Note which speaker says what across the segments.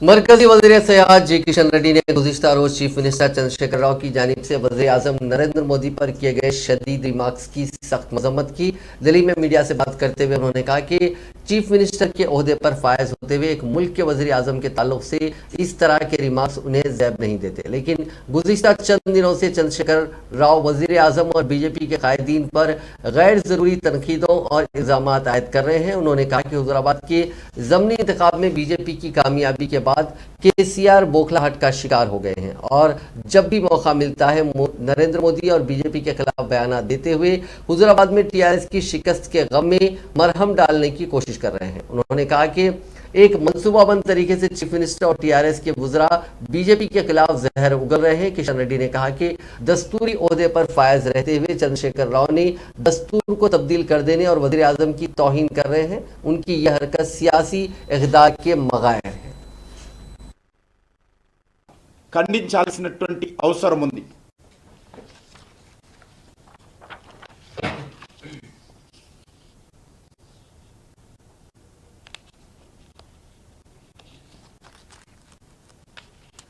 Speaker 1: मरकजी वज़ीर सयाहत जी किशन रेड्डी ने गुज़िश्ता रोज चीफ मिनिस्टर चंद्रशेखर राव की जानिब से वज़ीर आज़म नरेंद्र मोदी पर किए गए शदीद रिमार्क्स की सख्त मजम्मत की। दिल्ली में मीडिया से बात करते हुए उन्होंने कहा कि चीफ मिनिस्टर के ओहदे पर फायज होते हुए एक मुल्क के वज़ीर आज़म के ताल्लुक से इस तरह के रिमार्क्स उन्हें ज़ैब नहीं देते, लेकिन गुज़िश्ता चंद दिनों से चंद्रशेखर राव वज़ीर आज़म और बीजेपी के कायदीन पर गैर ज़रूरी तनकीदों और इल्ज़ाम आयद कर रहे हैं। उन्होंने कहा कि हुज़ूराबाद के ज़मनी इंतखाब में बीजेपी की कामयाबी के बाद केसीआर बौखलाहट का शिकार हो गए हैं और जब भी मौका मिलता है नरेंद्र मोदी और बीजेपी के खिलाफ बयान देते हुए हुजूराबाद में टीआरएस की शिकस्त के गम में मरहम डालने की कोशिश कर रहे हैं। उन्होंने कहा कि एक मंसूबाबंद तरीके से चीफ मिनिस्टर और टीआरएस के वुज़रा बीजेपी के खिलाफ जहर उगल रहे हैं। किशन रेड्डी ने कहा कि दस्तूरी ओहदे पर फायज रहते हुए चंद्रशेखर राव ने दस्तूर को तब्दील कर देने और वज़ीर आज़म की तौहीन कर रहे हैं। उनकी यह हरकत सियासी इक़्तिदार के मगायर है।
Speaker 2: ఖండించాల్సినటువంటి అవసరం ఉంది।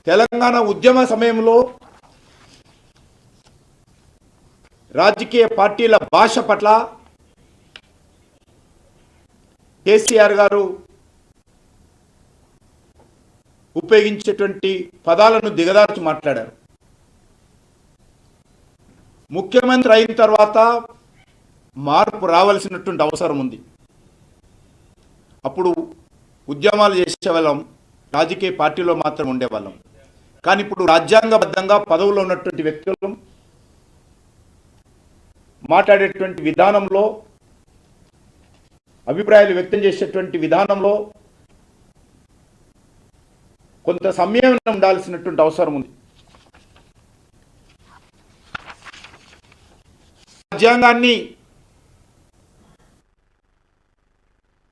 Speaker 2: తెలంగాణ ఉద్యమ సమయంలో రాజకీయ పార్టీల భాష పట్ల కేసీఆర్ గారు ఉపయోగించేటువంటి పదాలను దిగదార్చి మాట్లాడారు। ముఖ్యమంత్రి అయిన తర్వాత మార్పు రావాల్సినటువంటి అవసరం ఉంది। అప్పుడు ఉద్యమాలు చేసేవాళ్ళం, రాజకీయ పార్టీలో మాత్రం ఉండేవాళ్ళం। కానీ ఇప్పుడు రాజ్యాంగబద్ధంగా పదవుల్లో ఉన్నటువంటి వ్యక్తులు మాట్లాడేటువంటి విధానంలో, అభిప్రాయాలు వ్యక్తం చేసేటువంటి విధానంలో కొంత సంయమనం ఉండాల్సినటువంటి అవసరం ఉంది। రాజ్యాంగాన్ని